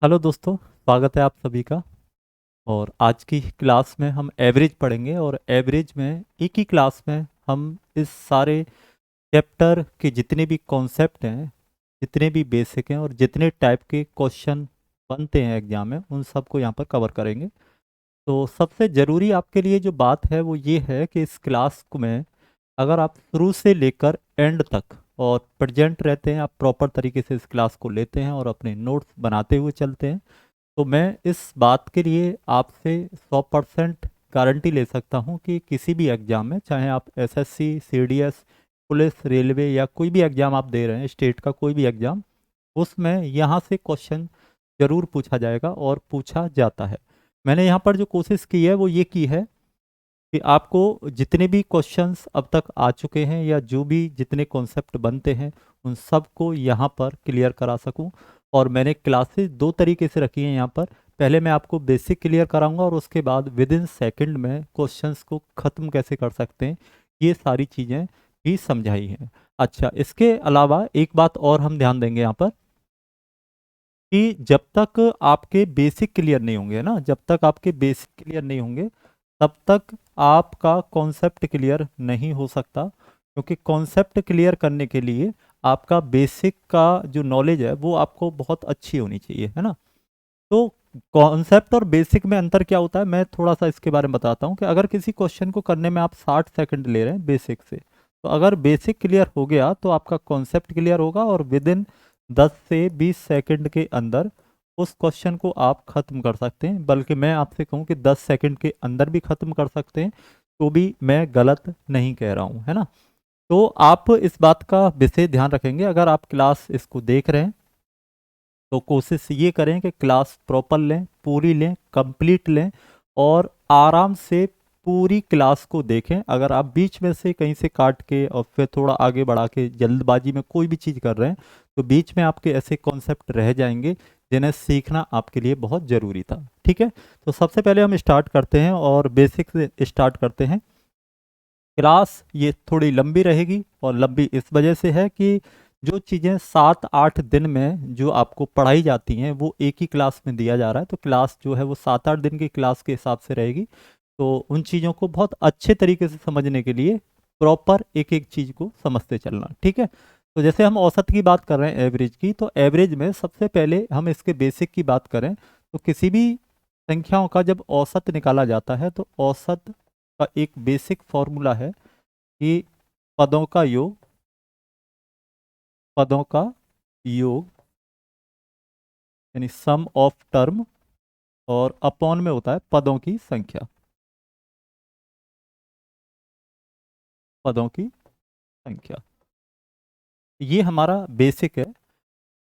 Hello दोस्तों, स्वागत है आप सभी का। और आज की क्लास में हम एवरेज पढ़ेंगे और एवरेज में एक ही क्लास में हम इस सारे चैप्टर के जितने भी कॉन्सेप्ट हैं, जितने भी बेसिक हैं और जितने टाइप के क्वेश्चन बनते हैं एग्जाम में, उन सबको यहाँ पर कवर करेंगे। तो सबसे ज़रूरी आपके लिए जो बात है वो ये है कि इस क्लास को में अगर आप शुरू से लेकर एंड तक और प्रेजेंट रहते हैं, आप प्रॉपर तरीके से इस क्लास को लेते हैं और अपने नोट्स बनाते हुए चलते हैं, तो मैं इस बात के लिए आपसे 100% गारंटी ले सकता हूँ कि किसी भी एग्ज़ाम में, चाहे आप एसएससी, सीडीएस, पुलिस, रेलवे या कोई भी एग्ज़ाम आप दे रहे हैं, स्टेट का कोई भी एग्ज़ाम, उसमें यहाँ से क्वेश्चन ज़रूर पूछा जाएगा और पूछा जाता है। मैंने यहाँ पर जो कोशिश की है वो ये की है कि आपको जितने भी क्वेश्चंस अब तक आ चुके हैं या जो भी जितने कॉन्सेप्ट बनते हैं, उन सब को यहाँ पर क्लियर करा सकूं। और मैंने क्लासेस दो तरीके से रखी हैं यहाँ पर। पहले मैं आपको बेसिक क्लियर कराऊंगा और उसके बाद विद इन सेकेंड में क्वेश्चंस को ख़त्म कैसे कर सकते हैं, ये सारी चीज़ें भी समझाई हैं। अच्छा, इसके अलावा एक बात और हम ध्यान देंगे यहाँ पर कि जब तक आपके बेसिक क्लियर नहीं होंगे ना, जब तक आपके बेसिक क्लियर नहीं होंगे तब तक आपका कॉन्सेप्ट क्लियर नहीं हो सकता, क्योंकि कॉन्सेप्ट क्लियर करने के लिए आपका बेसिक का जो नॉलेज है वो आपको बहुत अच्छी होनी चाहिए, है ना। तो कॉन्सेप्ट और बेसिक में अंतर क्या होता है, मैं थोड़ा सा इसके बारे में बताता हूँ कि अगर किसी क्वेश्चन को करने में आप 60 सेकंड ले रहे हैं बेसिक से, तो अगर बेसिक क्लियर हो गया तो आपका कॉन्सेप्ट क्लियर होगा और विद इन 10 से 20 सेकंड के अंदर उस क्वेश्चन को आप खत्म कर सकते हैं। बल्कि मैं आपसे कहूँ कि 10 सेकंड के अंदर भी खत्म कर सकते हैं, तो भी मैं गलत नहीं कह रहा हूँ, है ना। तो आप इस बात का विशेष ध्यान रखेंगे, अगर आप क्लास इसको देख रहे हैं तो कोशिश ये करें कि क्लास प्रॉपर लें, पूरी लें, कंप्लीट लें और आराम से पूरी क्लास को देखें। अगर आप बीच में से कहीं से काट के और फिर थोड़ा आगे बढ़ा के जल्दबाजी में कोई भी चीज़ कर रहे हैं, तो बीच में आपके ऐसे कॉन्सेप्ट रह जाएंगे जिन्हें सीखना आपके लिए बहुत ज़रूरी था। ठीक है, तो सबसे पहले हम स्टार्ट करते हैं और बेसिक से स्टार्ट करते हैं। क्लास ये थोड़ी लंबी रहेगी और लंबी इस वजह से है कि जो चीज़ें 7-8 दिन में जो आपको पढ़ाई जाती हैं वो एक ही क्लास में दिया जा रहा है, तो क्लास जो है वो 7-8 दिन की क्लास के हिसाब से रहेगी। तो उन चीज़ों को बहुत अच्छे तरीके से समझने के लिए प्रॉपर एक एक चीज़ को समझते चलना, ठीक है। तो जैसे हम औसत की बात कर रहे हैं, एवरेज की, तो एवरेज में सबसे पहले हम इसके बेसिक की बात करें तो किसी भी संख्याओं का जब औसत निकाला जाता है तो औसत का एक बेसिक फॉर्मूला है कि पदों का योग, पदों का योग यानी सम ऑफ टर्म, और अपॉन में होता है पदों की संख्या, पदों की संख्या। ये हमारा बेसिक है।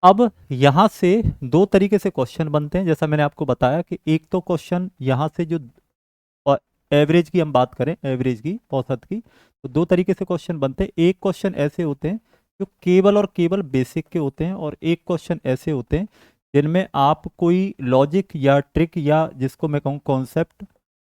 अब यहाँ से दो तरीके से क्वेश्चन बनते हैं, जैसा मैंने आपको बताया कि एक तो क्वेश्चन यहाँ से जो एवरेज की हम बात करें, एवरेज की, औसत की, तो दो तरीके से क्वेश्चन बनते हैं। एक क्वेश्चन ऐसे होते हैं जो केवल और केवल बेसिक के होते हैं, और एक क्वेश्चन ऐसे होते हैं जिनमें आप कोई लॉजिक या ट्रिक या जिसको मैं कहूँ कॉन्सेप्ट,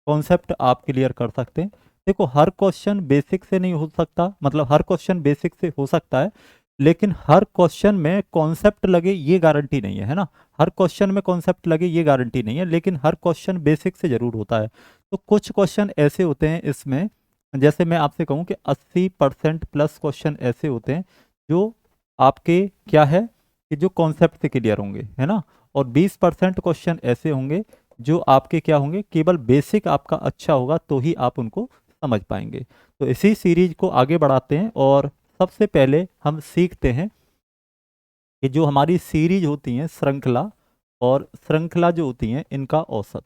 कॉन्सेप्ट आप क्लियर कर सकते हैं। देखो, हर क्वेश्चन बेसिक से नहीं हो सकता, मतलब हर क्वेश्चन बेसिक से हो सकता है, लेकिन हर क्वेश्चन में कॉन्सेप्ट लगे ये गारंटी नहीं है ना। हर क्वेश्चन में कॉन्सेप्ट लगे ये गारंटी नहीं है, लेकिन हर क्वेश्चन बेसिक से जरूर होता है। तो कुछ क्वेश्चन ऐसे होते हैं इसमें, जैसे मैं आपसे कहूँ कि 80% प्लस क्वेश्चन ऐसे होते हैं जो आपके क्या है कि जो कॉन्सेप्ट से क्लियर होंगे, है ना। और 20% क्वेश्चन ऐसे होंगे जो आपके क्या होंगे, केवल बेसिक आपका अच्छा होगा तो ही आप उनको समझ पाएंगे। तो इसी सीरीज को आगे बढ़ाते हैं और सबसे पहले हम सीखते हैं कि जो हमारी सीरीज होती हैं, श्रृंखला, और श्रृंखला जो होती हैं इनका औसत,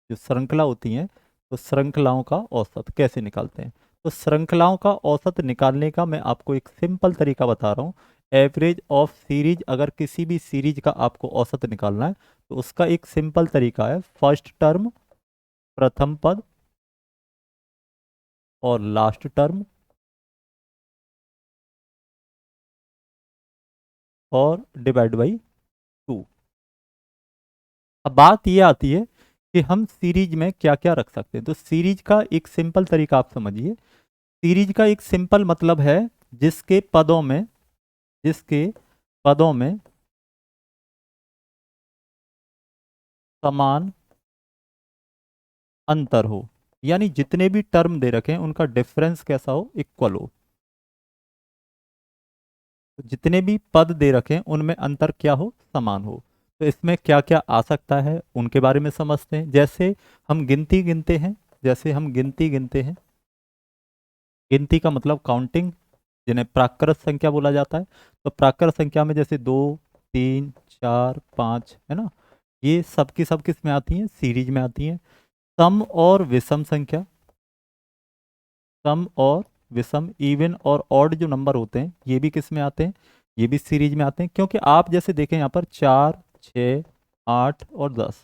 जो श्रृंखला होती हैं तो श्रृंखलाओं का औसत कैसे निकालते हैं। तो श्रृंखलाओं का औसत निकालने का मैं आपको एक सिंपल तरीका बता रहा हूँ। एवरेज ऑफ सीरीज, अगर किसी भी सीरीज का आपको औसत निकालना है तो उसका एक सिंपल तरीका है, फर्स्ट टर्म, प्रथम पद, और लास्ट टर्म, और डिवाइड बाई 2। अब बात ये आती है कि हम सीरीज में क्या क्या रख सकते हैं। तो सीरीज का एक सिंपल तरीका आप समझिए। सीरीज का एक सिंपल मतलब है जिसके पदों में, जिसके पदों में समान अंतर हो, यानी जितने भी टर्म दे रखे हैं उनका डिफरेंस कैसा हो, इक्वल हो। तो जितने भी पद दे रखे हैं उनमें अंतर क्या हो, समान हो। तो इसमें क्या क्या आ सकता है उनके बारे में समझते हैं। जैसे हम गिनती गिनते हैं, जैसे हम गिनती गिनते हैं, गिनती का मतलब काउंटिंग, जिन्हें प्राकृत संख्या बोला जाता है। तो प्राकृत संख्या में जैसे 2, 3, 4, 5 है ना, ये सब की सब किस में आती हैं, सीरीज में आती हैं। सम और विषम संख्या, सम और विषम, इवन और ऑड जो नंबर होते हैं ये भी किस में आते हैं, ये भी सीरीज में आते हैं। क्योंकि आप जैसे देखें यहाँ पर 4, 6, 8 और 10,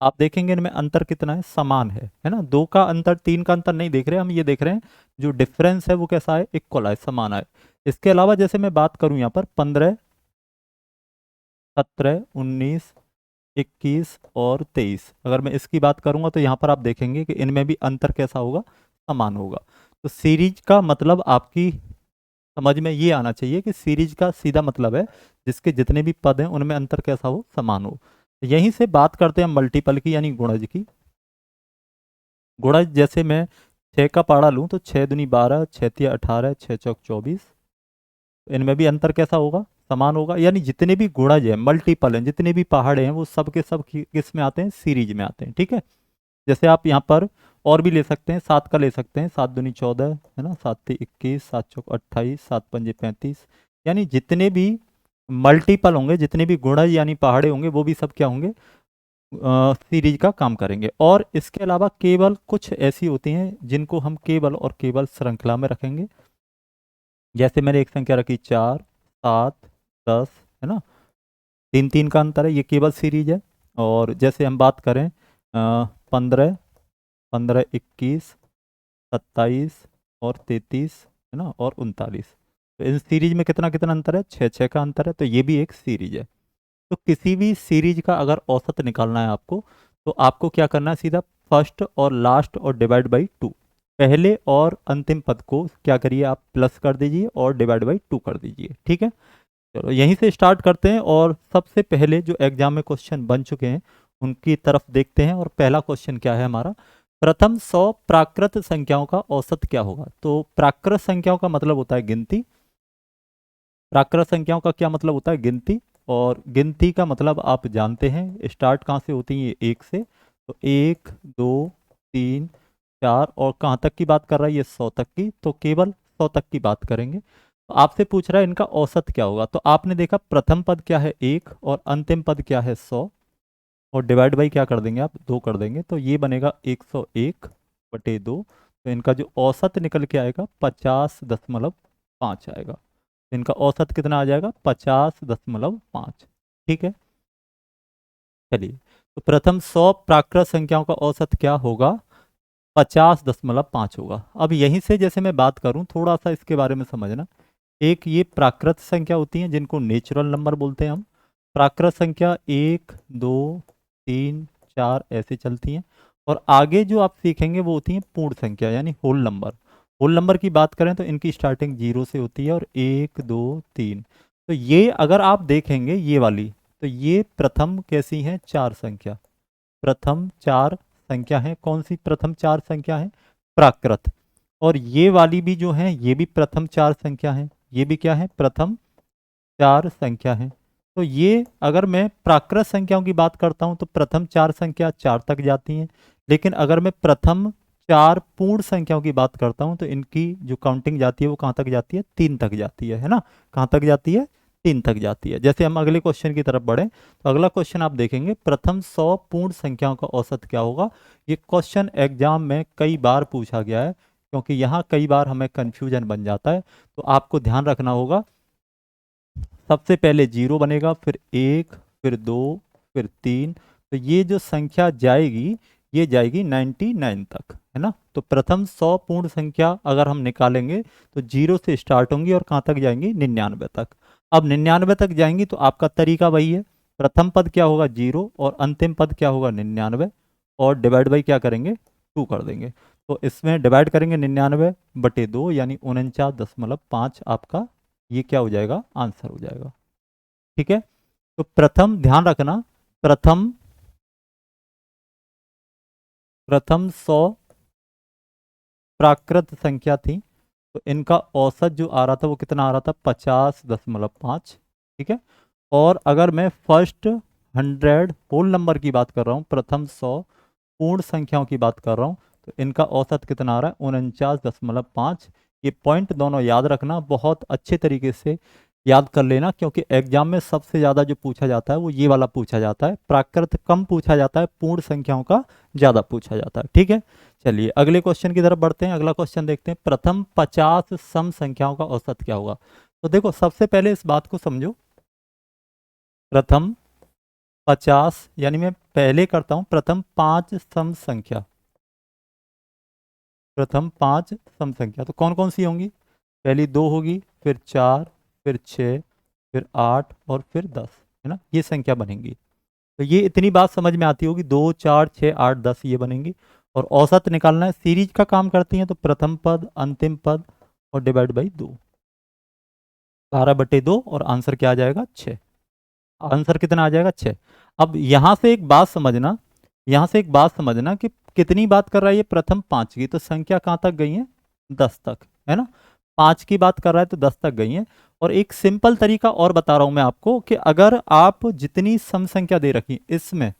आप देखेंगे इनमें अंतर कितना है, समान है ना। 2 का अंतर, 3 का अंतर नहीं देख रहे हम, ये देख रहे हैं जो डिफरेंस है वो कैसा है, इक्वल है, समान है। इसके अलावा जैसे मैं बात करूं यहाँ पर 15, 17, 19, 21 और 23, अगर मैं इसकी बात करूंगा तो यहाँ पर आप देखेंगे कि इनमें भी अंतर कैसा होगा, समान होगा। तो सीरीज का मतलब आपकी समझ में ये आना चाहिए कि सीरीज का सीधा मतलब है जिसके जितने भी पद हैं उनमें अंतर कैसा हो, समान हो। तो यहीं से बात करते हैं मल्टीपल की, यानी गुणज की। गुणज जैसे मैं 6 का पहाड़ा लूँ तो 6 दूनी 12, 6 तिया 18, 6 चौक 24, इनमें भी अंतर कैसा होगा, समान होगा। यानी जितने भी गुणज हैं, मल्टीपल हैं, जितने भी पहाड़े हैं वो सब के सब किस में आते हैं, सीरीज में आते हैं। ठीक है। जैसे आप यहाँ पर और भी ले सकते हैं, 7 का ले सकते हैं, 7 दूनी 14 है ना, 7 ती 21, 7 चौक 28, 7 पंजे 35। यानी जितने भी मल्टीपल होंगे, जितने भी गुणज यानी पहाड़े होंगे वो भी सब क्या होंगे, सीरीज का काम करेंगे। और इसके अलावा केवल कुछ ऐसी होती हैं जिनको हम केवल और केवल श्रृंखला में रखेंगे। जैसे मैंने एक संख्या रखी 4, 7, 10 है ना, 3 3 का अंतर है, ये केवल सीरीज है। और जैसे हम बात करें 15, 15, 21, 27 और 33 है ना, और 39, तो इन सीरीज में कितना कितना अंतर है, 6 6 का अंतर है। तो ये भी एक सीरीज है। तो किसी भी सीरीज का अगर औसत निकालना है आपको, तो आपको क्या करना है, सीधा फर्स्ट और लास्ट और डिवाइड बाई 2, पहले और अंतिम पद को क्या करिए आप, प्लस कर दीजिए और डिवाइड बाई 2 कर दीजिए। ठीक है। चलो यहीं से स्टार्ट करते हैं और सबसे पहले जो एग्जाम में क्वेश्चन बन चुके हैं उनकी तरफ देखते हैं। और पहला क्वेश्चन क्या है हमारा, प्रथम 100 प्राकृत संख्याओं का औसत क्या होगा। तो प्राकृत संख्याओं का मतलब होता है गिनती, प्राकृत संख्याओं का क्या मतलब होता है, गिनती। और गिनती का मतलब आप जानते हैं, स्टार्ट कहाँ से होती है, ये 1 से। तो 1, 2, 3, 4 और कहाँ तक की बात कर रहा है, ये 100 तक की, तो केवल 100 तक की बात करेंगे। तो आपसे पूछ रहा है इनका औसत क्या होगा। तो आपने देखा प्रथम पद क्या है 1 और अंतिम पद क्या है 100, और डिवाइड बाई क्या कर देंगे आप, 2 कर देंगे, तो ये बनेगा 101/2। तो इनका जो औसत निकल के आएगा 50.5 आएगा। तो इनका औसत कितना आ जाएगा, 50.5। ठीक है। चलिए, तो प्रथम 100 प्राकृत संख्याओं का औसत क्या होगा, 50.5 होगा। अब यहीं से जैसे मैं बात करूं, थोड़ा सा इसके बारे में समझना। एक ये प्राकृत संख्या होती हैं जिनको नेचुरल नंबर बोलते हैं हम। प्राकृत संख्या 1, 2, 3, 4 ऐसे चलती हैं। और आगे जो आप सीखेंगे वो होती हैं पूर्ण संख्या, यानी होल नंबर। होल नंबर की बात करें तो इनकी स्टार्टिंग 0 से होती है और 1, 2, 3। तो ये अगर आप देखेंगे ये वाली, तो ये प्रथम कैसी है, 4 संख्या। प्रथम 4 संख्या है, कौन सी प्रथम 4 संख्या है, प्राकृत। और ये वाली भी जो है ये भी प्रथम 4 संख्या है, ये भी क्या है, प्रथम 4 संख्या है। तो ये अगर मैं प्राकृत संख्याओं की बात करता हूं तो प्रथम 4 संख्या 4 तक जाती हैं। लेकिन अगर मैं प्रथम 4 पूर्ण संख्याओं की बात करता हूं तो इनकी जो काउंटिंग जाती है वो कहाँ तक जाती है, 3 तक जाती है ना। कहाँ तक जाती है, 3 तक जाती है। जैसे हम अगले क्वेश्चन की तरफ बढ़े तो अगला क्वेश्चन आप देखेंगे, प्रथम 100 पूर्ण संख्याओं का औसत क्या होगा। ये क्वेश्चन एग्जाम में कई बार पूछा गया है, क्योंकि यहाँ कई बार हमें कन्फ्यूजन बन जाता है। तो आपको ध्यान रखना होगा, सबसे पहले 0 बनेगा, फिर 1, फिर 2, फिर 3। तो ये जो संख्या जाएगी ये जाएगी 99 तक, है ना। तो प्रथम 100 पूर्ण संख्या अगर हम निकालेंगे तो 0 से स्टार्ट होंगी और कहाँ तक जाएंगी, 99 तक। अब 99 तक जाएंगी तो आपका तरीका वही है, प्रथम पद क्या होगा 0 और अंतिम पद क्या होगा 99, और डिवाइड बाई क्या करेंगे, 2 कर देंगे। तो इसमें डिवाइड करेंगे 99/2 यानी 49.5 आपका ये क्या हो जाएगा, आंसर हो जाएगा। ठीक है। तो प्रथम ध्यान रखना, प्रथम प्रथम 100 प्राकृत संख्या थी, तो इनका औसत जो आ रहा था वो कितना आ रहा था, 50.5। ठीक है। और अगर मैं फर्स्ट 100 होल नंबर की बात कर रहा हूँ, प्रथम 100 पूर्ण संख्याओं की बात कर रहा हूँ, तो इनका औसत कितना आ रहा है, 49.5। ये पॉइंट दोनों याद रखना, बहुत अच्छे तरीके से याद कर लेना, क्योंकि एग्जाम में सबसे ज़्यादा जो पूछा जाता है वो ये वाला पूछा जाता है। प्राकृत कम पूछा जाता है, पूर्ण संख्याओं का ज़्यादा पूछा जाता है। ठीक है। चलिए अगले क्वेश्चन की तरफ बढ़ते हैं। अगला क्वेश्चन देखते हैं, प्रथम 50 सम संख्याओं का औसत क्या होगा। तो देखो सबसे पहले इस बात को समझो, प्रथम 50 यानी मैं पहले करता हूं प्रथम 5 सम संख्या। प्रथम 5 सम संख्या तो कौन कौन सी होंगी, पहली 2 होगी, फिर 4, फिर 6, फिर 8 और फिर 10, है ना, ये संख्या बनेंगी। तो ये इतनी बात समझ में आती होगी, 2, 4, 6, 8, 10 ये बनेंगी। और औसत निकालना है, सीरीज का काम करती हैं, तो प्रथम पद, अंतिम पद और डिवाइड बाई 2, 12/2 और आंसर क्या आ जाएगा, 6। आंसर कितना आ जाएगा, 6। अब यहां से एक बात समझना, यहां से एक बात समझना कि कितनी बात कर रहा है ये, प्रथम 5 की, तो संख्या कहां तक गई है, 10 तक, है ना। 5 की बात कर रहा है तो 10 तक गई है। और एक सिंपल तरीका और बता रहा हूं मैं आपको, कि अगर आप जितनी सम संख्या दे रखी इसमें,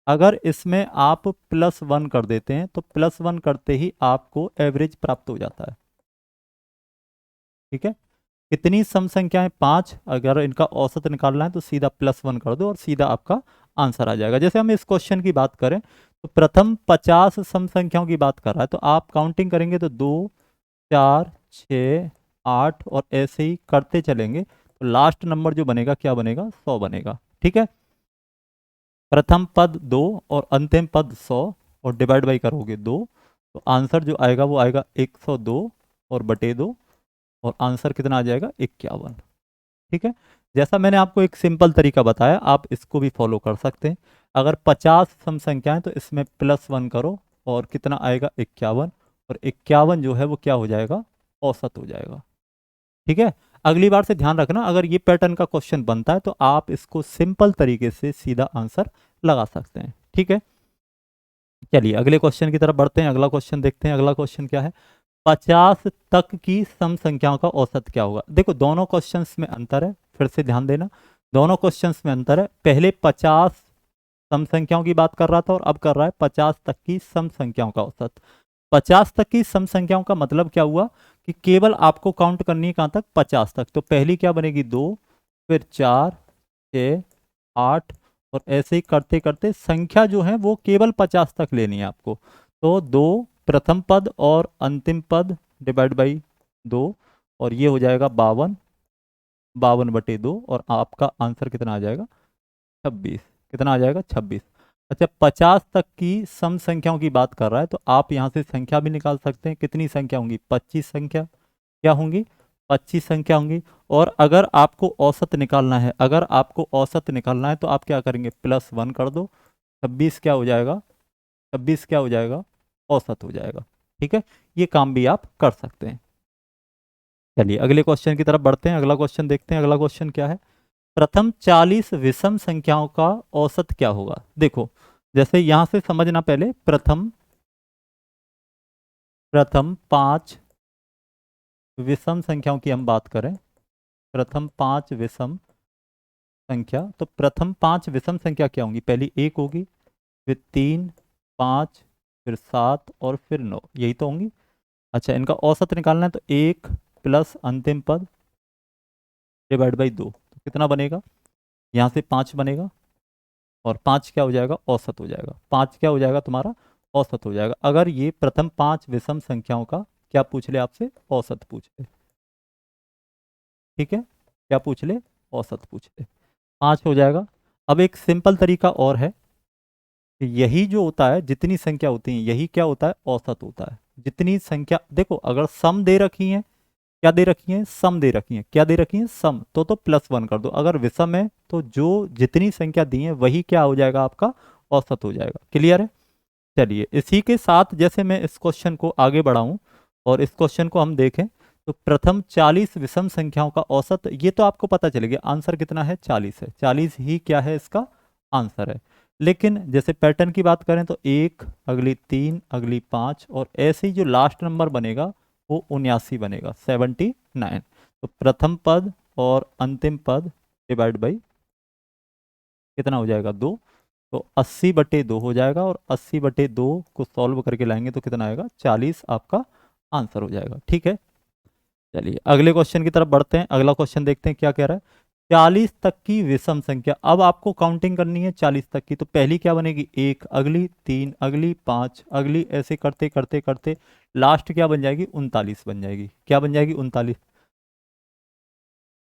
अगर इसमें आप +1 कर देते हैं, तो +1 करते ही आपको एवरेज प्राप्त हो जाता है। ठीक है। कितनी सम संख्याएं, 5, अगर इनका औसत निकालना है तो सीधा +1 कर दो और सीधा आपका आंसर आ जाएगा। जैसे हम इस क्वेश्चन की बात करें, तो प्रथम 50 सम संख्याओं की बात कर रहा है, तो आप काउंटिंग करेंगे तो 2, 4, 6, 8 और ऐसे ही करते चलेंगे, तो लास्ट नंबर जो बनेगा क्या बनेगा, 100 बनेगा। ठीक है। प्रथम पद 2 और अंतिम पद 100 और डिवाइड बाई करोगे 2, तो आंसर जो आएगा वो आएगा 102 और बटे 2 और आंसर कितना आ जाएगा, 51। ठीक है। जैसा मैंने आपको एक सिंपल तरीका बताया, आप इसको भी फॉलो कर सकते हैं। अगर 50 सम संख्याएं तो इसमें +1 करो और कितना आएगा, 51। और 51 जो है वो क्या हो जाएगा, औसत हो जाएगा। ठीक है। अगली बार से ध्यान रखना, अगर ये पैटर्न का क्वेश्चन बनता है तो आप इसको सिंपल तरीके से सीधा आंसर लगा सकते हैं। ठीक है। चलिए अगले क्वेश्चन की तरफ बढ़ते हैं। अगला क्वेश्चन देखते हैं। अगला क्वेश्चन क्या है, 50 तक की सम संख्याओं का औसत क्या होगा। देखो दोनों क्वेश्चंस में अंतर है, फिर से ध्यान देना, दोनों क्वेश्चंस में अंतर है। पहले 50 सम संख्याओं की बात कर रहा था और अब कर रहा है 50 तक की सम संख्याओं का औसत। 50 तक की सम संख्याओं का मतलब क्या हुआ, कि केवल आपको काउंट करनी है कहां तक, 50 तक। तो पहली क्या बनेगी, 2, फिर 4, 6, 8 और ऐसे ही करते करते संख्या जो है वो केवल 50 तक लेनी है आपको। तो 2 प्रथम पद और अंतिम पद डिवाइड बाई 2 और ये हो जाएगा 52, 52/2 और आपका आंसर कितना आ जाएगा, 26। कितना आ जाएगा, 26। अच्छा 50 तक की सम संख्याओं की बात कर रहा है, तो आप यहाँ से संख्या भी निकाल सकते हैं। कितनी संख्या होंगी, 25 संख्या क्या होंगी, 25 संख्या होंगी। और अगर आपको औसत निकालना है, अगर आपको औसत निकालना है तो आप क्या करेंगे, +1 कर दो, 26 क्या हो जाएगा, 26 क्या हो जाएगा, औसत हो जाएगा। ठीक है। ये काम भी आप कर सकते हैं। चलिए अगले क्वेश्चन की तरफ बढ़ते हैं। अगला क्वेश्चन देखते हैं। अगला क्वेश्चन क्या है, प्रथम 40 विषम संख्याओं का औसत क्या होगा। देखो जैसे यहां से समझना, पहले प्रथम प्रथम 5 विषम संख्याओं की हम बात करें, प्रथम 5 विषम संख्या, तो प्रथम 5 विषम संख्या क्या होंगी, पहली 1 होगी, फिर 3, 5, फिर 7 और फिर 9, यही तो होंगी। अच्छा इनका औसत निकालना है, तो 1 प्लस अंतिम पद डिवाइड बाई 2, तो कितना बनेगा, यहाँ से 5 बनेगा और 5 क्या हो जाएगा, औसत हो जाएगा। 5 क्या हो जाएगा तुम्हारा, औसत हो जाएगा। अगर ये प्रथम 5 विषम संख्याओं का क्या पूछ ले आपसे, औसत पूछ ले। ठीक है। क्या पूछ ले, औसत पूछ ले, 5 हो जाएगा। अब एक सिंपल तरीका और है, कि यही जो होता है, जितनी संख्या होती है यही क्या होता है, औसत होता है। जितनी संख्या, देखो अगर सम दे रखी है, क्या दे रखी है, सम दे रखी है, क्या दे रखी है, सम, तो +1 कर दो। अगर विषम है तो जो जितनी संख्या दी है वही क्या हो जाएगा, आपका औसत हो जाएगा। क्लियर है। चलिए इसी के साथ जैसे मैं इस क्वेश्चन को आगे बढ़ाऊं और इस क्वेश्चन को हम देखें, तो प्रथम 40 विषम संख्याओं का औसत, ये तो आपको पता चलेगा आंसर कितना है, 40 है, 40 ही क्या है इसका आंसर है। लेकिन जैसे पैटर्न की बात करें तो 1, अगली 3, अगली 5 और ऐसे ही जो लास्ट नंबर बनेगा वो 79 बनेगा, 79। तो प्रथम पद और अंतिम पद डिवाइड बाई कितना हो जाएगा 2, तो 80/2 हो जाएगा और 80/2 को सॉल्व करके लाएंगे तो कितना आएगा 40 आपका आंसर हो जाएगा। ठीक है, चलिए अगले क्वेश्चन की तरफ बढ़ते हैं। अगला क्वेश्चन देखते हैं क्या कह रहा है। 40 तक की विषम संख्या, अब आपको काउंटिंग करनी है 40 तक की, तो पहली क्या बनेगी 1, अगली 3, अगली 5, अगली ऐसे करते करते करते लास्ट क्या बन जाएगी 39 बन जाएगी। क्या बन जाएगी 39।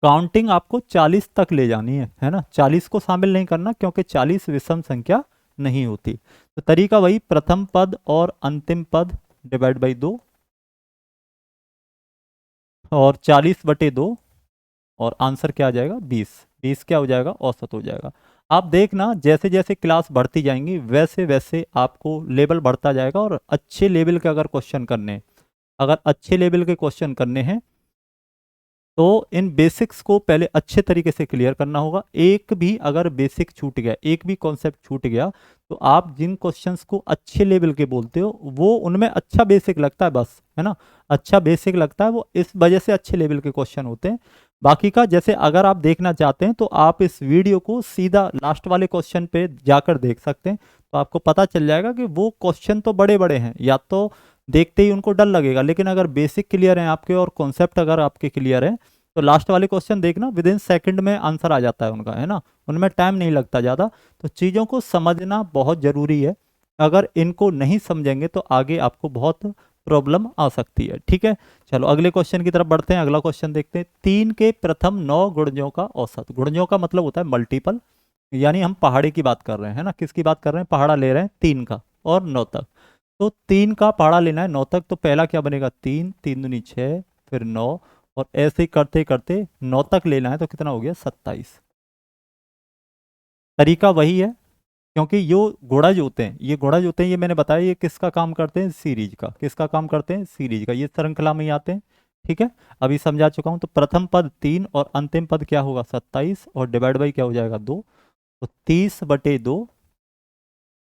काउंटिंग आपको 40 तक ले जानी है ना, 40 को शामिल नहीं करना क्योंकि 40 विषम संख्या नहीं होती। तो तरीका वही, प्रथम पद और अंतिम पद डिवाइड बाई 2 और 40/2 और आंसर क्या आ जाएगा 20। 20 क्या हो जाएगा औसत हो जाएगा। आप देखना जैसे जैसे क्लास बढ़ती जाएंगी वैसे वैसे आपको लेवल बढ़ता जाएगा, और अच्छे लेवल के अगर क्वेश्चन करने हैं, अगर अच्छे लेवल के क्वेश्चन करने हैं तो इन बेसिक्स को पहले अच्छे तरीके से क्लियर करना होगा। एक भी अगर बेसिक छूट गया, एक भी कॉन्सेप्ट छूट गया, तो आप जिन क्वेश्चंस को अच्छे लेवल के बोलते हो वो उनमें अच्छा बेसिक लगता है, बस है ना, अच्छा बेसिक लगता है, वो इस वजह से अच्छे लेवल के क्वेश्चन होते हैं। बाकी का जैसे अगर आप देखना चाहते हैं तो आप इस वीडियो को सीधा लास्ट वाले क्वेश्चन पे जाकर देख सकते हैं, तो आपको पता चल जाएगा कि वो क्वेश्चन तो बड़े बड़े हैं, या तो देखते ही उनको डर लगेगा, लेकिन अगर बेसिक क्लियर है आपके और कॉन्सेप्ट अगर आपके क्लियर है तो लास्ट वाले क्वेश्चन देखना विद इन सेकंड में आंसर आ जाता है उनका, है ना, उनमें टाइम नहीं लगता ज़्यादा। तो चीज़ों को समझना बहुत ज़रूरी है, अगर इनको नहीं समझेंगे तो आगे आपको बहुत प्रॉब्लम आ सकती है। ठीक है, चलो अगले क्वेश्चन की तरफ बढ़ते हैं। अगला क्वेश्चन देखते हैं, 3 के प्रथम 9 गुणजों का औसत। गुणजों का मतलब होता है मल्टीपल, यानी हम पहाड़े की बात कर रहे हैं, है ना, किसकी बात कर रहे हैं, पहाड़ा ले रहे हैं 3 का और 9 तक। तो 3 का पहाड़ा लेना है 9 तक, तो पहला क्या बनेगा 3, 3 दूनी 6, फिर 9 और ऐसे ही करते करते 9 तक लेना है तो कितना हो गया 27। तरीका वही है, क्योंकि यो गुणज जो होते हैं, ये गुणज होते हैं, ये मैंने बताया ये किसका काम करते हैं, सीरीज का। किसका काम करते हैं, सीरीज का, ये श्रृंखला में ही आते हैं। ठीक है, अभी समझा चुका हूं। तो प्रथम पद 3 और अंतिम पद क्या होगा 27 और डिवाइड बाई क्या हो जाएगा 2, तो 30/2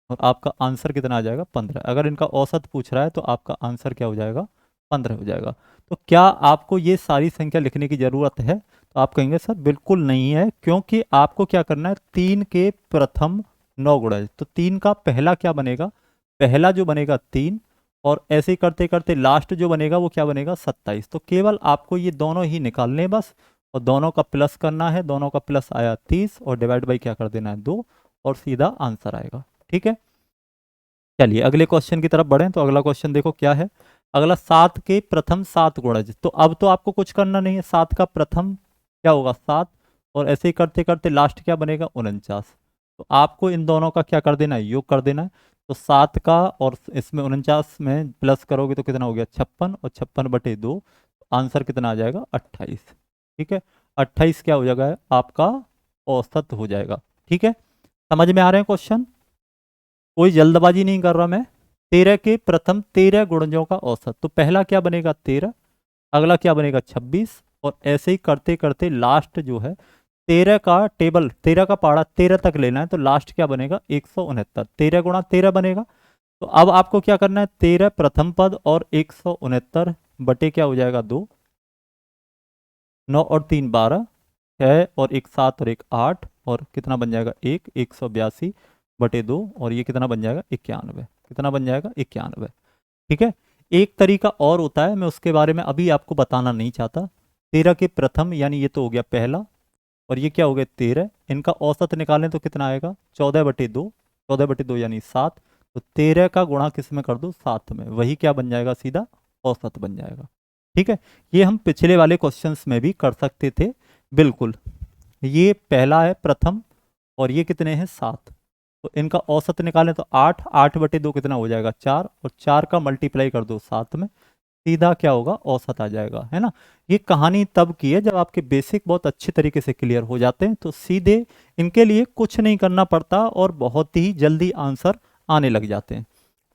और आपका आंसर कितना आ जाएगा 15। अगर इनका औसत पूछ रहा है तो आपका आंसर क्या हो जाएगा 15 हो जाएगा। तो क्या आपको ये सारी संख्या लिखने की ज़रूरत है, तो आप कहेंगे सर बिल्कुल नहीं है, क्योंकि आपको क्या करना है 3 के प्रथम 9 गुणज। तो 3 का पहला क्या बनेगा, पहला जो बनेगा 3 और ऐसे ही करते करते लास्ट जो बनेगा वो क्या बनेगा 27। तो केवल आपको ये दोनों ही निकालने हैं बस, और दोनों का प्लस करना है, दोनों का प्लस आया 30 और डिवाइड बाई क्या कर देना है 2 और सीधा आंसर आएगा। ठीक है, चलिए अगले क्वेश्चन की तरफ बढ़ें। तो अगला क्वेश्चन देखो क्या है। अगला 7 के प्रथम 7 गुणज। तो अब तो आपको कुछ करना नहीं है, 7 का प्रथम क्या होगा 7 और ऐसे ही करते करते लास्ट क्या बनेगा 49। तो आपको इन दोनों का क्या कर देना है, योग कर देना है। तो 7 का और इसमें 49 में प्लस करोगे तो कितना हो गया 56 और 56/2, आंसर कितना आ जाएगा 28। ठीक है, 28 क्या हो जाएगा आपका औसत हो जाएगा। ठीक है, समझ में आ रहे हैं क्वेश्चन, कोई जल्दबाजी नहीं कर रहा मैं। 13 के प्रथम 13 गुणजों का औसत। तो पहला क्या बनेगा 13, अगला क्या बनेगा 26 और ऐसे ही करते करते लास्ट जो है 13 का टेबल, 13 का पहाड़ा 13 तक लेना है, तो लास्ट क्या बनेगा 169। 13 गुणा 13 बनेगा। तो अब आपको क्या करना है 13 प्रथम पद और 169 बटे क्या हो जाएगा 2, 9 और 3 12, 6 और 1 7 और 1 8 और कितना बन जाएगा 182/2 और ये कितना बन जाएगा 91। कितना बन जाएगा 91। ठीक है, एक तरीका और होता है, मैं उसके बारे में अभी आपको बताना नहीं चाहता। 13 के प्रथम यानी ये तो हो गया पहला और ये क्या हो गया 13, इनका औसत निकालें तो कितना आएगा 14/2, 14/2 यानी 7। तो 13 का गुणा किस में कर दो 7 में, वही क्या बन जाएगा सीधा औसत बन जाएगा। ठीक है, ये हम पिछले वाले क्वेश्चंस में भी कर सकते थे बिल्कुल। ये पहला है प्रथम और ये कितने हैं 7, तो इनका औसत निकालें तो 8, 8/2 कितना हो जाएगा 4 और 4 का मल्टीप्लाई कर दो 7 में, सीधा क्या होगा औसत आ जाएगा, है ना। ये कहानी तब की है जब आपके बेसिक बहुत अच्छे तरीके से क्लियर हो जाते हैं, तो सीधे इनके लिए कुछ नहीं करना पड़ता और बहुत ही जल्दी आंसर आने लग जाते हैं।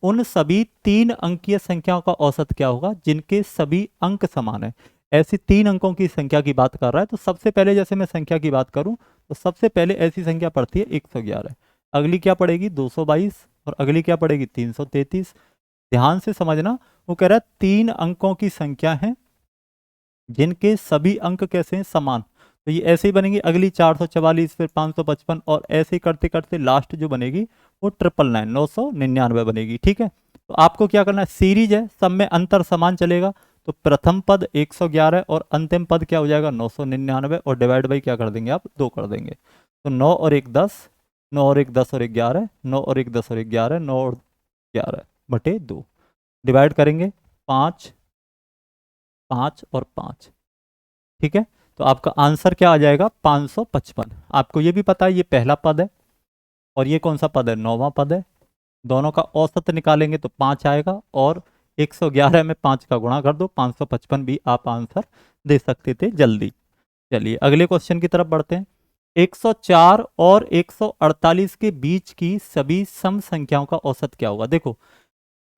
उन सभी 3 अंकीय संख्याओं का औसत क्या होगा जिनके सभी अंक समान है। ऐसी 3 अंकों की संख्या की बात कर रहा है, तो सबसे पहले जैसे मैं संख्या की बात करूं तो सबसे पहले ऐसी संख्या पड़ती है 111। अगली क्या पड़ेगी 222 और अगली क्या पड़ेगी 333। ध्यान से समझना, वो कह रहा है 3 अंकों की संख्या है जिनके सभी अंक कैसे हैं समान। तो ये ऐसे ही बनेगी, अगली 444, फिर 555 और ऐसे ही करते करते लास्ट जो बनेगी वो 999 999 बनेगी। ठीक है, तो आपको क्या करना है, सीरीज है, सब में अंतर समान चलेगा। तो प्रथम पद 111 और अंतिम पद क्या हो जाएगा 999 और डिवाइड बाई क्या कर देंगे आप 2 कर देंगे। तो 9 और 1 10, 9 और 1 10 और 11, 9 और 1 10 और 11, 9 और 11 बटे 2 डिवाइड करेंगे 5, 5 और 5। ठीक है, तो आपका आंसर क्या आ जाएगा 555। आपको ये भी पता है ये पहला पद है और ये कौन सा पद है 9वां पद है। दोनों का औसत निकालेंगे तो 5 आएगा और 111 में 5 का गुणा कर दो, 555 भी आप आंसर दे सकते थे जल्दी। चलिए अगले क्वेश्चन की तरफ बढ़ते हैं। 104 और 148 के बीच की सभी सम संख्याओं का औसत क्या होगा। देखो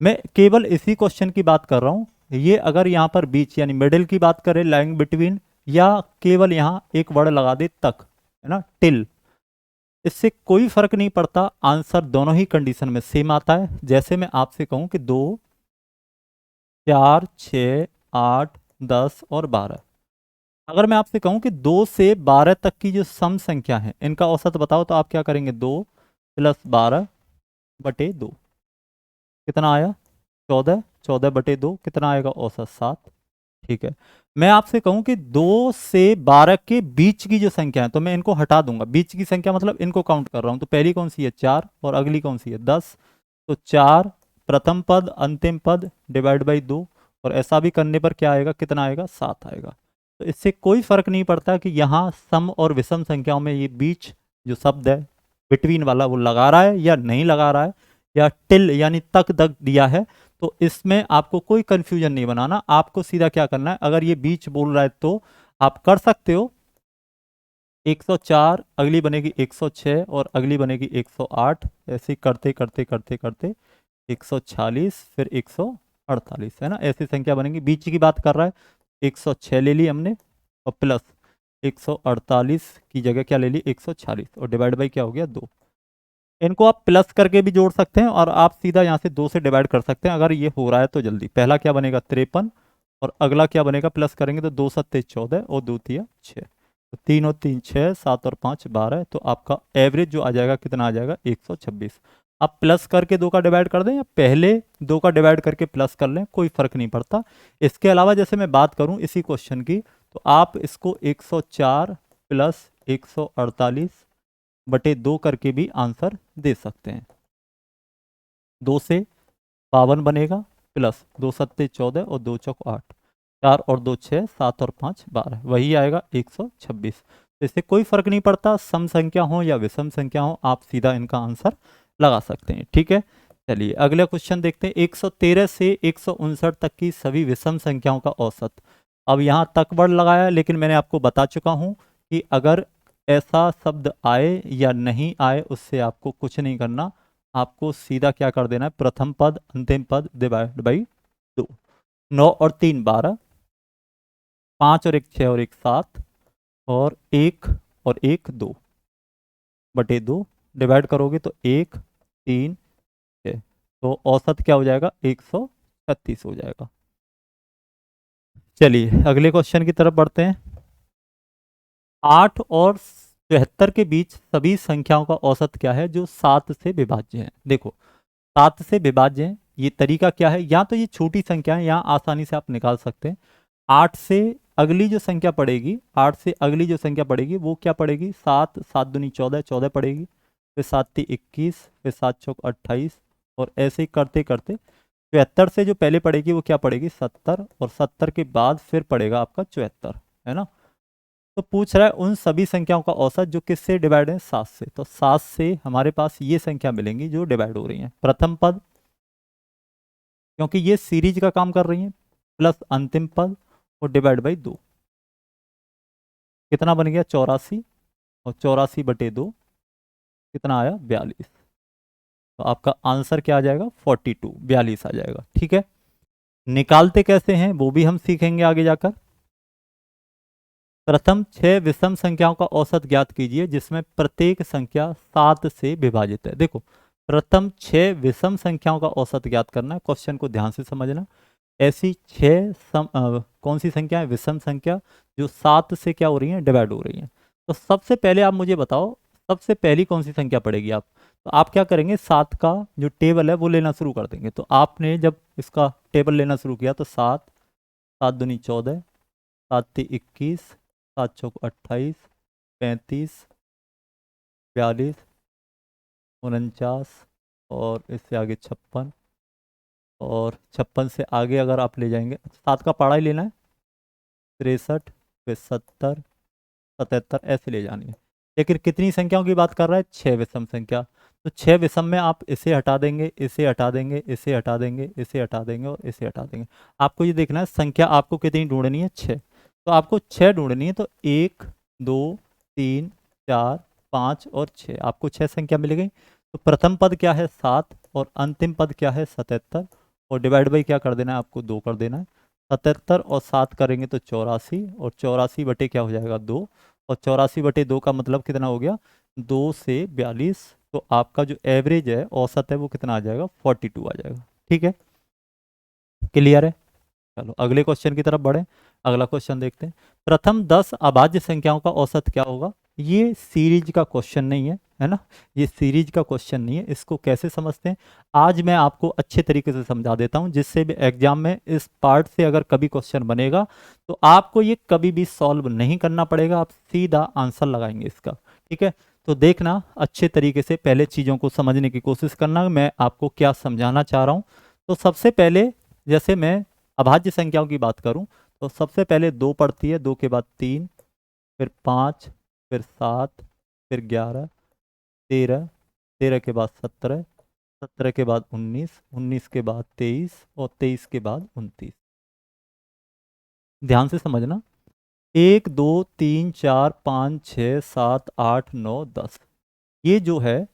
मैं केवल इसी क्वेश्चन की बात कर रहा हूं, ये अगर यहाँ पर बीच यानी मिडिल की बात करें, लाइंग बिटवीन, या केवल यहाँ एक वर्ड लगा दे तक, है ना, टिल, इससे कोई फर्क नहीं पड़ता, आंसर दोनों ही कंडीशन में सेम आता है। जैसे मैं आपसे कहूं कि 2, 4, 6, 8, 10 और 12, अगर मैं आपसे कहूं कि 2 से 12 तक की जो सम संख्या है इनका औसत बताओ, तो आप क्या करेंगे 2 + 12 बटे 2 कितना आया 14, 14 बटे 2 कितना आएगा औसत 7। ठीक है, मैं आपसे कहूं कि 2 से 12 के बीच की जो संख्या है तो मैं इनको हटा दूंगा, बीच की संख्या मतलब इनको काउंट कर रहा हूं, तो पहली कौन सी है 4 और अगली कौन सी है 10। तो 4 प्रथम पद अंतिम पद डिवाइड बाई 2, और ऐसा भी करने पर क्या आएगा कितना आएगा 7 आएगा। तो इससे कोई फर्क नहीं पड़ता कि यहाँ सम और विषम संख्याओं में ये बीच जो शब्द है बिटवीन वाला वो लगा रहा है या नहीं लगा रहा है, या टिल यानी तक दिया है, तो इसमें आपको कोई कंफ्यूजन नहीं बनाना। आपको सीधा क्या करना है, अगर ये बीच बोल रहा है तो आप कर सकते हो 104, अगली बनेगी 106 और अगली बनेगी 108, ऐसे ही करते करते करते करते 146 फिर 148, है ना, ऐसी संख्या बनेगी। बीच की बात कर रहा है 106 ले ली हमने और प्लस 148 की जगह क्या ले ली 146 और डिवाइड बाई क्या हो गया 2। इनको आप प्लस करके भी जोड़ सकते हैं और आप सीधा यहाँ से 2 से डिवाइड कर सकते हैं अगर ये हो रहा है तो जल्दी। पहला क्या बनेगा 53 और अगला क्या बनेगा, प्लस करेंगे तो 2 7 14 और 2 3 6, तो 3 और 3 6, 7 और 5 12, तो आपका एवरेज जो आ जाएगा कितना आ जाएगा 126। आप प्लस करके 2 का डिवाइड कर दें या पहले 2 का डिवाइड करके प्लस कर लें, कोई फर्क नहीं पड़ता। इसके अलावा जैसे मैं बात करूं इसी क्वेश्चन की, तो आप इसको 104 + 148 बटे 2 करके भी आंसर दे सकते हैं। 2 से 52 बनेगा प्लस 2 7 14 और 2 चौक 8, 4 और 2 6, 7 और 5 12, वही आएगा 126। तो इससे कोई फर्क नहीं पड़ता सम संख्या हो या विषम संख्या हो, आप सीधा इनका आंसर लगा सकते हैं। ठीक है, चलिए अगला क्वेश्चन देखते हैं। 113 से 159 तक की सभी विषम संख्याओं का औसत। अब यहाँ तक वर्ड लगाया, लेकिन मैंने आपको बता चुका हूँ कि अगर ऐसा शब्द आए या नहीं आए उससे आपको कुछ नहीं करना, आपको सीधा क्या कर देना है, प्रथम पद अंतिम पद डिवाइड बाई 2। 9 और 3 12, 5 और 1 6 और 1 7 और 1 और 1 2 बटे 2 डिवाइड करोगे तो 1 3 6, तो औसत क्या हो जाएगा 136 हो जाएगा। चलिए अगले क्वेश्चन की तरफ बढ़ते हैं। 8 और 74 के बीच सभी संख्याओं का औसत क्या है जो 7 से विभाज्य है। देखो 7 से विभाज्य है, ये तरीका क्या है, या तो ये छोटी संख्या है यहाँ आसानी से आप निकाल सकते हैं। 8 से अगली जो संख्या पड़ेगी, 8 से अगली जो संख्या पड़ेगी वो क्या पड़ेगी 7, 7 दूनी 14, 14 पड़ेगी, फिर 7 ती 21, फिर 7 चौक 28, और ऐसे ही करते करते 74 से जो पहले पड़ेगी वो क्या पड़ेगी 70, और 70 के बाद फिर पड़ेगा आपका 74, है ना। तो पूछ रहा है उन सभी संख्याओं का औसत जो किससे डिवाइड है 7 से। तो 7 से हमारे पास ये संख्या मिलेंगी जो डिवाइड हो रही हैं, प्रथम पद क्योंकि ये सीरीज का काम कर रही हैं, प्लस अंतिम पद और डिवाइड बाई 2, कितना बन गया 84, और 84 बटे 2 कितना आया 42। तो आपका आंसर क्या आ जाएगा 42, 42 आ जाएगा। ठीक है, निकालते कैसे हैं वो भी हम सीखेंगे आगे जाकर। प्रथम 6 विषम संख्याओं का औसत ज्ञात कीजिए जिसमें प्रत्येक संख्या 7 से विभाजित है। देखो, प्रथम 6 विषम संख्याओं का औसत ज्ञात करना है। क्वेश्चन को ध्यान से समझना। ऐसी 6 कौन सी संख्या है, विषम संख्या, जो 7 से क्या हो रही है, डिवाइड हो रही है। तो सबसे पहले आप मुझे बताओ, सबसे पहली कौन सी संख्या पड़ेगी आप। तो आप क्या करेंगे, 7 का जो टेबल है वो लेना शुरू कर देंगे। तो आपने जब इसका टेबल लेना शुरू किया तो 7, 7 दूनी 14, 7 ती 21, 7 चौक 28, 35, 42, 49, और इससे आगे 56, और 56 से आगे अगर आप ले जाएंगे, 7 का पाड़ा ही लेना है, 63, फिर 70, 77, ऐसे ले जानी है। लेकिन कितनी संख्याओं की बात कर रहा है, 6 विषम संख्या। तो 6 विषम में आप इसे हटा देंगे, इसे हटा देंगे, इसे हटा देंगे, इसे हटा देंगे और इसे हटा देंगे। आपको ये देखना है संख्या आपको कितनी ढूंढनी है, 6। तो आपको 6 ढूंढनी है। तो 1, 2, 3, 4, 5 और 6, आपको 6 संख्या मिल गई। तो प्रथम पद क्या है, 7, और अंतिम पद क्या है, 77, और डिवाइड बाई क्या कर देना है, आपको 2 कर देना है। 77 और 7 करेंगे तो 84, और 84 बटे क्या हो जाएगा, 2, और 84 बटे 2 का मतलब कितना हो गया, 2 से 42। तो आपका जो एवरेज है, औसत है, वो कितना आ जाएगा, 42 आ जाएगा। ठीक है, क्लियर है। चलो अगले क्वेश्चन की तरफ बढ़े। अगला क्वेश्चन देखते हैं। प्रथम 10 अभाज्य संख्याओं का औसत क्या होगा। ये सीरीज का क्वेश्चन नहीं है ना, ये सीरीज का क्वेश्चन नहीं है। इसको कैसे समझते हैं, आज मैं आपको अच्छे तरीके से समझा देता हूं, जिससे भी एग्जाम में इस पार्ट से अगर कभी क्वेश्चन बनेगा तो आपको ये कभी भी सॉल्व नहीं करना पड़ेगा, आप सीधा आंसर लगाएंगे इसका। ठीक है, तो देखना अच्छे तरीके से, पहले चीज़ों को समझने की कोशिश करना, मैं आपको क्या समझाना चाह रहा हूँ। तो सबसे पहले, जैसे मैं अभाज्य संख्याओं की बात करूं, तो सबसे पहले 2 पड़ती है, 2 के बाद 3, फिर 5, फिर 7, फिर 11, 13, 13 के बाद 17, 17 के बाद 19, 19 के बाद 23, और 23 के बाद 29। ध्यान से समझना। 1, 2, 3, 4, 5, 6, 7, 8, 9, 10, ये जो है,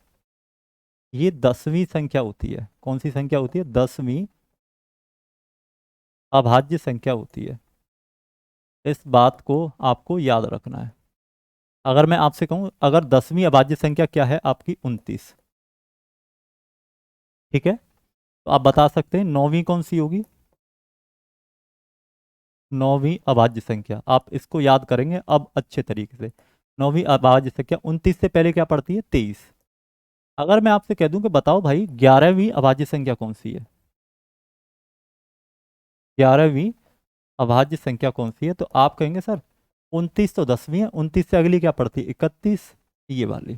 ये 10वीं संख्या होती है। कौन सी संख्या होती है, 10वीं अभाज्य संख्या होती है। इस बात को आपको याद रखना है। अगर मैं आपसे कहूं, अगर 10वीं अभाज्य संख्या क्या है आपकी, 29। ठीक है, तो आप बता सकते हैं 9वीं कौन सी होगी, 9वीं अभाज्य संख्या। आप इसको याद करेंगे अब अच्छे तरीके से। 9वीं अभाज्य संख्या 29 से पहले क्या पड़ती है, 23। अगर मैं आपसे कह दूं कि बताओ भाई 11वीं अभाज्य संख्या कौन सी है, 11वीं अभाज्य संख्या कौन सी है, तो आप कहेंगे सर 29 तो 10वीं है, 29 से अगली क्या पड़ती है, 31, ये वाली।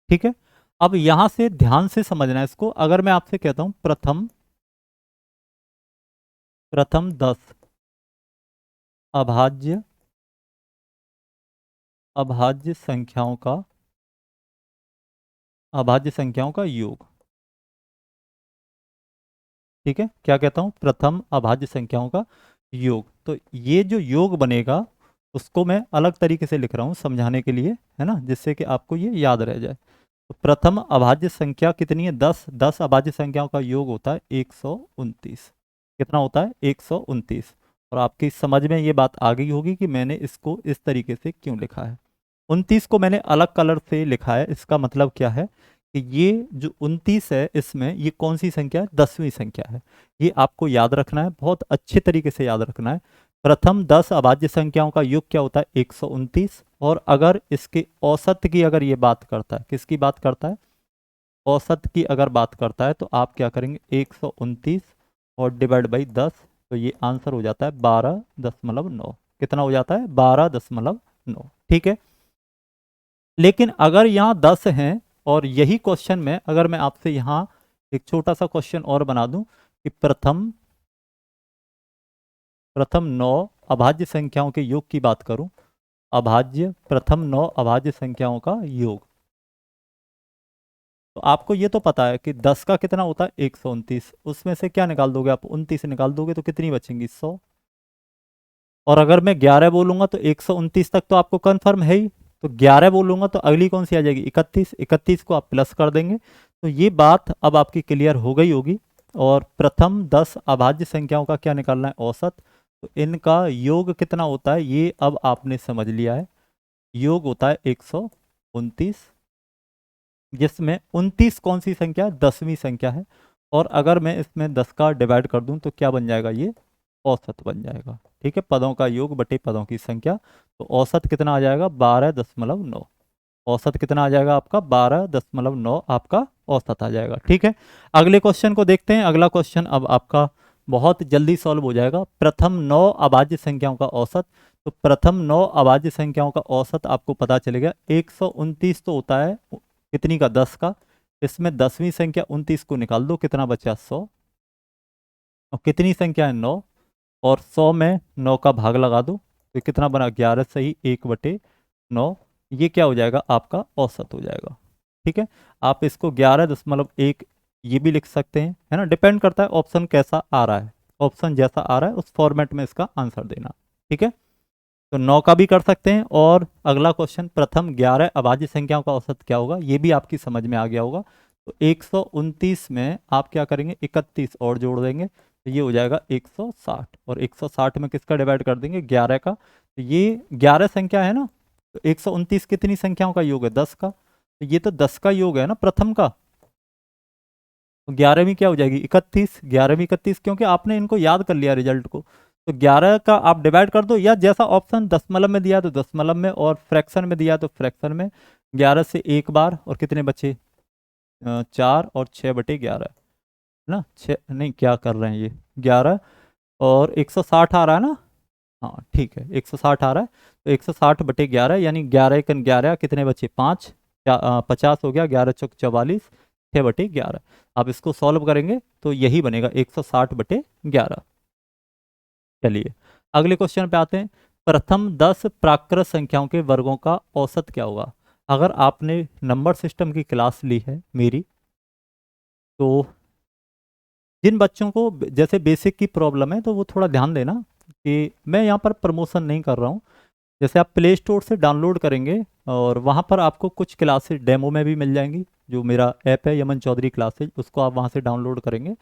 ठीक है, अब यहां से ध्यान से समझना है इसको। अगर मैं आपसे कहता हूं प्रथम प्रथम 10 अभाज्य अभाज्य संख्याओं का अभाज्य संख्याओं का योग। ठीक है, क्या कहता हूं, प्रथम अभाज्य संख्याओं का योग। तो ये जो योग बनेगा उसको मैं अलग तरीके से लिख रहा हूं समझाने के लिए, है ना, जिससे कि आपको ये याद रह जाए। तो प्रथम अभाज्य संख्या कितनी है, 10। 10 अभाज्य संख्याओं का योग होता है 129। कितना होता है, 129। और आपकी समझ में ये बात आ गई होगी कि मैंने इसको इस तरीके से क्यों लिखा है। 29 को मैंने अलग कलर से लिखा है, इसका मतलब क्या है कि ये जो 29 है, इसमें ये कौन सी संख्या है, 10वीं संख्या है। ये आपको याद रखना है, बहुत अच्छे तरीके से याद रखना है। प्रथम 10 अभाज्य संख्याओं का योग क्या होता है, 129। और अगर इसके औसत की अगर ये बात करता है, किसकी बात करता है, औसत की अगर बात करता है, तो आप क्या करेंगे, 129 और डिवाइड बाई 10, तो ये आंसर हो जाता है 12.9। कितना हो जाता है, 12.9। ठीक है, लेकिन अगर यहाँ 10 हैं, और यही क्वेश्चन में अगर मैं आपसे यहाँ एक छोटा सा क्वेश्चन और बना दूं कि प्रथम प्रथम 9 अभाज्य संख्याओं के योग की बात करूं, प्रथम 9 अभाज्य संख्याओं का योग, तो आपको ये तो पता है कि 10 का कितना होता है, 129। उसमें से क्या निकाल दोगे आप, 29 निकाल दोगे तो कितनी बचेंगी, 100। और अगर मैं 11 बोलूंगा तो 129 तक तो आपको कंफर्म है ही, तो 11 बोलूंगा तो अगली कौन सी आ जाएगी, 31। 31 को आप प्लस कर देंगे। तो ये बात अब आपकी क्लियर हो गई होगी। और प्रथम 10 अभाज्य संख्याओं का क्या निकालना है, औसत। तो इनका योग कितना होता है ये अब आपने समझ लिया है। योग होता है 129, जिसमें 29 कौन सी संख्या है, 10वीं संख्या है। और अगर मैं इसमें 10 का डिवाइड कर दूं तो क्या बन जाएगा, ये औसत बन जाएगा। ठीक है, पदों का योग बटे पदों की संख्या। तो औसत कितना आ जाएगा, 12.9। औसत कितना आ जाएगा आपका, 12.9 आपका औसत आ जाएगा। ठीक है, अगले क्वेश्चन को देखते हैं। अगला क्वेश्चन अब आपका बहुत जल्दी सॉल्व हो जाएगा। प्रथम 9 अभाज्य संख्याओं का औसत। तो प्रथम 9 अभाज्य संख्याओं का औसत आपको पता चलेगा। 129 तो होता है कितनी का, 10 का। इसमें 10वीं संख्या 29 को निकाल दो, कितना बचा, 100। और कितनी संख्या है, 9। और 100 में 9 का भाग लगा दो तो कितना बना, 11 सही 1/9। ये क्या हो जाएगा, आपका औसत हो जाएगा। ठीक है, आप इसको 11.1 ये भी लिख सकते हैं, है ना। डिपेंड करता है ऑप्शन कैसा आ रहा है, ऑप्शन जैसा आ रहा है उस फॉर्मेट में इसका आंसर देना। ठीक है, तो 9 का भी कर सकते हैं। और अगला क्वेश्चन, प्रथम 11 अभाज्य संख्याओं का औसत क्या होगा, ये भी आपकी समझ में आ गया होगा। तो 129 में आप क्या करेंगे, 31 और जोड़ देंगे तो ये हो जाएगा 160। और 160 में किसका डिवाइड कर देंगे, 11 का। तो ये 11 संख्या है ना, तो 129 कितनी संख्याओं का योग है, 10 का। तो ये तो 10 का योग है ना प्रथम का। तो 11वीं क्या हो जाएगी, 31। 11वीं 31, क्योंकि आपने इनको याद कर लिया रिजल्ट को। तो 11 का आप डिवाइड कर दो, या जैसा ऑप्शन दशमलव में दिया तो दशमलव में, और फ्रैक्शन में दिया तो फ्रैक्शन में। 11 से एक बार, और कितने बचे, 4 और 6/11, है ना। 6 नहीं, क्या कर रहे हैं ये, 11 और 160 आ रहा है ना। हाँ ठीक है, 160 आ रहा है। तो 160/11 यानी 11×11 कितने बचे, 5। 50 हो गया, 11×4 = 44, 6/11। आप इसको सॉल्व करेंगे तो यही बनेगा 160/11। चलिए अगले क्वेश्चन पे आते हैं। प्रथम 10 प्राकृत संख्याओं के वर्गों का औसत क्या होगा। अगर आपने नंबर सिस्टम की क्लास ली है मेरी, तो जिन बच्चों को जैसे बेसिक की प्रॉब्लम है तो वो थोड़ा ध्यान देना कि मैं यहाँ पर प्रमोशन नहीं कर रहा हूँ। जैसे आप प्ले स्टोर से डाउनलोड करेंगे और वहाँ पर आपको कुछ क्लासेस डेमो में भी मिल जाएंगी। जो मेरा ऐप है यमन चौधरी क्लासेज, उसको आप वहाँ से डाउनलोड करेंगे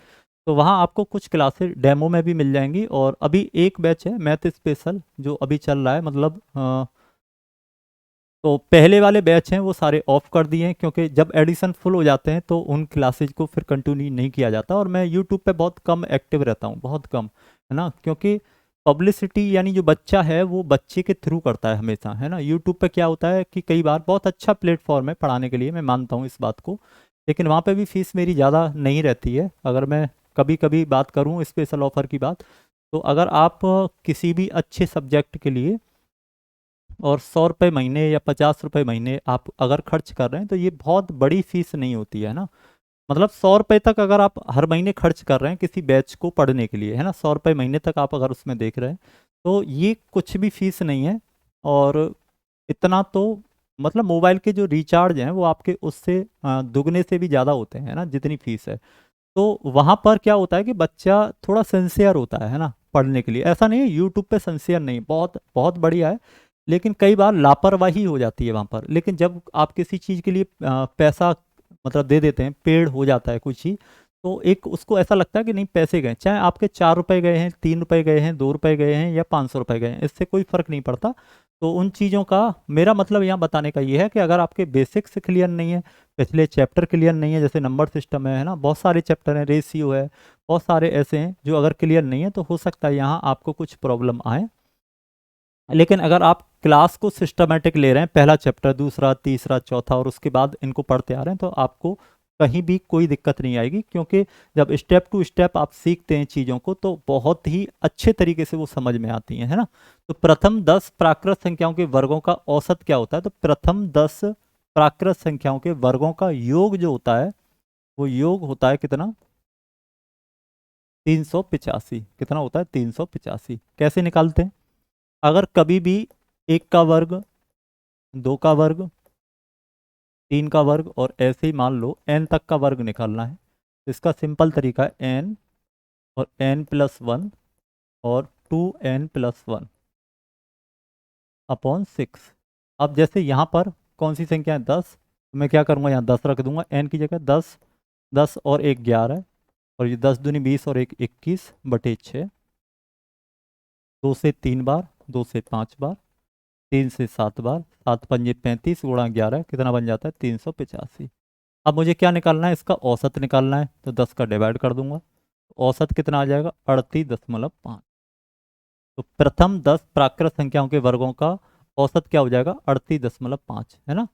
तो वहाँ आपको कुछ क्लासेस डेमो में भी मिल जाएंगी। और अभी एक बैच है मैथ स्पेशल जो अभी चल रहा है, मतलब तो पहले वाले बैच हैं वो सारे ऑफ कर दिए हैं, क्योंकि जब एडिशन फुल हो जाते हैं तो उन क्लासेज को फिर कंटिन्यू नहीं किया जाता। और मैं यूट्यूब पे बहुत कम एक्टिव रहता हूँ, बहुत कम, है ना। क्योंकि पब्लिसिटी यानी जो बच्चा है वो बच्चे के थ्रू करता है हमेशा, है ना। यूट्यूब पे क्या होता है कि कई बार बहुत अच्छा प्लेटफॉर्म है पढ़ाने के लिए, मैं मानता हूँ इस बात को, लेकिन वहाँ पे भी फीस मेरी ज़्यादा नहीं रहती है। अगर मैं कभी कभी बात करूँ स्पेशल ऑफर की बात, तो अगर आप किसी भी अच्छे सब्जेक्ट के लिए और 100 रुपये महीने या 50 रुपये महीने आप अगर खर्च कर रहे हैं तो ये बहुत बड़ी फीस नहीं होती है ना। मतलब 100 रुपये तक अगर आप हर महीने खर्च कर रहे हैं किसी बैच को पढ़ने के लिए, है ना, 100 रुपये महीने तक आप अगर उसमें देख रहे हैं तो ये कुछ भी फीस नहीं है। और इतना तो मतलब मोबाइल के जो रिचार्ज हैं वो आपके उससे दुगने से भी ज़्यादा होते हैं, है ना, जितनी फीस है। तो वहाँ पर क्या होता है कि बच्चा थोड़ा सिंसियर होता है ना पढ़ने के लिए। ऐसा नहीं है यूट्यूब पे सिंसियर नहीं, बहुत बहुत बढ़िया है, लेकिन कई बार लापरवाही हो जाती है वहाँ पर। लेकिन जब आप किसी चीज़ के लिए पैसा मतलब दे देते हैं, पेड हो जाता है कुछ ही, तो एक उसको ऐसा लगता है कि नहीं पैसे गए, चाहे आपके 4 रुपए गए हैं, 3 रुपए गए हैं, 2 रुपए गए हैं या 500 रुपए गए हैं, इससे कोई फर्क नहीं पड़ता। तो उन चीज़ों का मेरा मतलब यहाँ बताने का ये है कि अगर आपके बेसिक्स क्लियर नहीं है, पिछले चैप्टर क्लियर नहीं है, जैसे नंबर सिस्टम है ना, बहुत सारे चैप्टर हैं, रेशियो है, बहुत सारे ऐसे हैं जो अगर क्लियर नहीं है तो हो सकता है यहाँ आपको कुछ प्रॉब्लम आए। लेकिन अगर आप क्लास को सिस्टमेटिक ले रहे हैं, पहला चैप्टर, दूसरा, तीसरा, चौथा, और उसके बाद इनको पढ़ते आ रहे हैं, तो आपको कहीं भी कोई दिक्कत नहीं आएगी। क्योंकि जब स्टेप टू स्टेप आप सीखते हैं चीज़ों को तो बहुत ही अच्छे तरीके से वो समझ में आती हैं, है ना। तो प्रथम 10 प्राकृत संख्याओं के वर्गों का औसत क्या होता है, तो प्रथम 10 प्राकृत संख्याओं के वर्गों का योग जो होता है वो योग होता है कितना, 385। कितना होता है, 385। कैसे निकालते हैं, अगर कभी भी 1 का वर्ग, 2 का वर्ग, 3 का वर्ग और ऐसे ही मान लो n तक का वर्ग निकालना है, तो इसका सिंपल तरीका है n और n+1 और 2n+1 अपॉन 6। अब जैसे यहाँ पर कौन सी संख्या है, 10, तो मैं क्या करूँगा, यहाँ 10 रख दूंगा n की जगह 10। 10 और 1 11, और ये 10 दूनी 20 और 1 21/6। 2 से 3 बार, 2 से 5 बार, 3 से 7 बार, 7 पंजे 35 गुणा 11 कितना बन जाता है 385। अब मुझे क्या निकालना है, इसका औसत निकालना है, तो 10 का डिवाइड कर दूंगा। औसत कितना आ जाएगा 38.5। तो प्रथम 10 प्राकृत संख्याओं के वर्गों का औसत क्या हो जाएगा 38.5, है ना।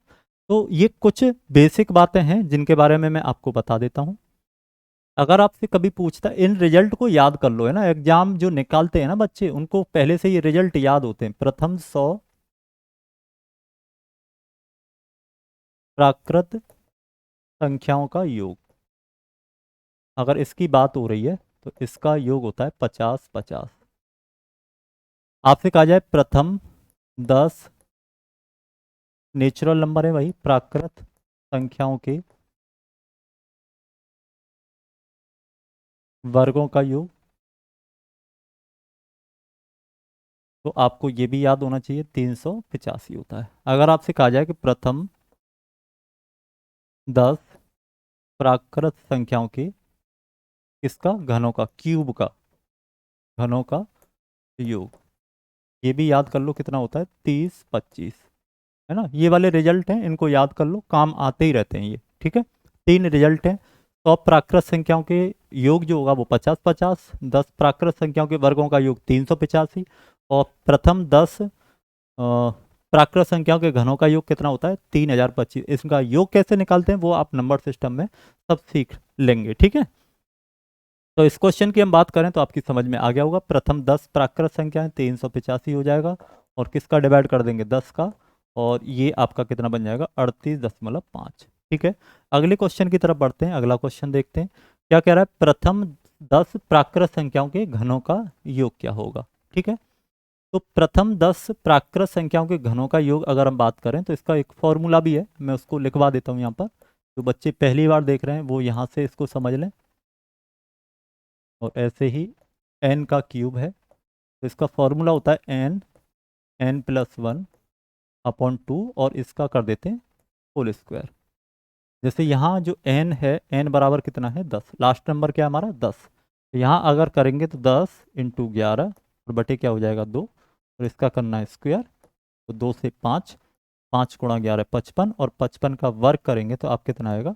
तो ये कुछ बेसिक बातें हैं जिनके बारे में मैं आपको बता देता हूँ। अगर आपसे कभी पूछता है, इन रिजल्ट को याद कर लो, है ना, एग्जाम जो निकालते हैं ना बच्चे, उनको पहले से ये रिजल्ट याद होते हैं। प्रथम 100 प्राकृत संख्याओं का योग, अगर इसकी बात हो रही है तो इसका योग होता है 50-50। आपसे कहा जाए प्रथम 10 नेचुरल नंबर है भाई, प्राकृत संख्याओं के वर्गों का योग, तो आपको ये भी याद होना चाहिए 385 होता है। अगर आपसे कहा जाए कि प्रथम 10 प्राकृत संख्याओं के किसका, घनों का, क्यूब का, घनों का योग, ये भी याद कर लो कितना होता है 30-25, है ना। ये वाले रिजल्ट हैं, इनको याद कर लो, काम आते ही रहते हैं ये, ठीक है। 3 रिजल्ट हैं। तो प्राकृत संख्याओं के योग जो होगा वो 50-50, 10 प्राकृत संख्याओं के वर्गों का योग 385, और प्रथम 10 प्राकृत संख्याओं के घनों का योग कितना होता है 3025। इसका योग कैसे निकालते हैं वो आप नंबर सिस्टम में सब सीख लेंगे, ठीक है। तो इस क्वेश्चन की हम बात करें तो आपकी समझ में आ गया होगा। प्रथम 10 प्राकृत संख्या है 385 हो जाएगा, और किसका डिवाइड कर देंगे 10 का, और ये आपका कितना बन जाएगा 38.5, ठीक है। अगले क्वेश्चन की तरफ बढ़ते हैं, अगला क्वेश्चन देखते हैं क्या कह रहा है। प्रथम 10 प्राकृत संख्याओं के घनों का योग क्या होगा, ठीक है। तो प्रथम 10 प्राकृत संख्याओं के घनों का योग अगर हम बात करें तो इसका एक फॉर्मूला भी है, मैं उसको लिखवा देता हूँ यहाँ पर। जो बच्चे पहली बार देख रहे हैं वो यहाँ से इसको समझ लें। और ऐसे ही n का क्यूब है, तो इसका फॉर्मूला होता है n+1/2, और इसका कर देते हैं होल स्क्वायर। जैसे यहाँ जो n है, n बराबर कितना है 10, लास्ट नंबर क्या है हमारा 10, तो यहाँ अगर करेंगे तो 10 × 11 और बटे क्या हो जाएगा 2, और इसका करना है स्क्वायर, तो 2 से 5, 5 × 11 55, और 55 का वर्ग करेंगे तो आप कितना आएगा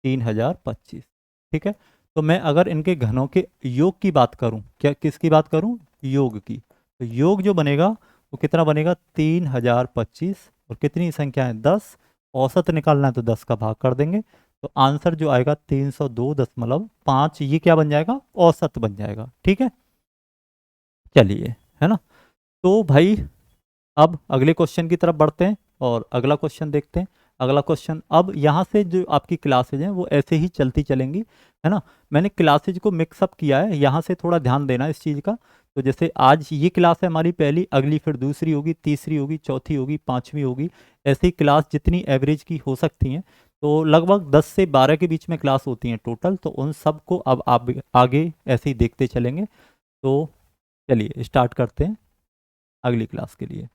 3025, ठीक है। तो मैं अगर इनके घनों के योग की बात करूं, क्या किसकी बात करूं, योग की, तो योग जो बनेगा वो कितना बनेगा 3025, और कितनी संख्या है 10, औसत निकालना है तो 10 का भाग कर देंगे, तो आंसर जो आएगा 302.5, ये क्या बन जाएगा औसत बन जाएगा, ठीक है। चलिए, है ना। तो भाई अब अगले क्वेश्चन की तरफ बढ़ते हैं और अगला क्वेश्चन देखते हैं। अगला क्वेश्चन, अब यहाँ से जो आपकी क्लासेज हैं वो ऐसे ही चलती चलेंगी, है ना। मैंने क्लासेज को मिक्सअप किया है, यहाँ से थोड़ा ध्यान देना इस चीज़ का। तो जैसे आज ये क्लास है हमारी पहली, अगली फिर दूसरी होगी, तीसरी होगी, चौथी होगी, पांचवी होगी, ऐसे ही क्लास जितनी एवरेज की हो सकती हैं। तो लगभग 10 से 12 के बीच में क्लास होती हैं टोटल, तो उन सब को अब आप आगे ऐसे ही देखते चलेंगे। तो चलिए स्टार्ट करते हैं अगली क्लास के लिए।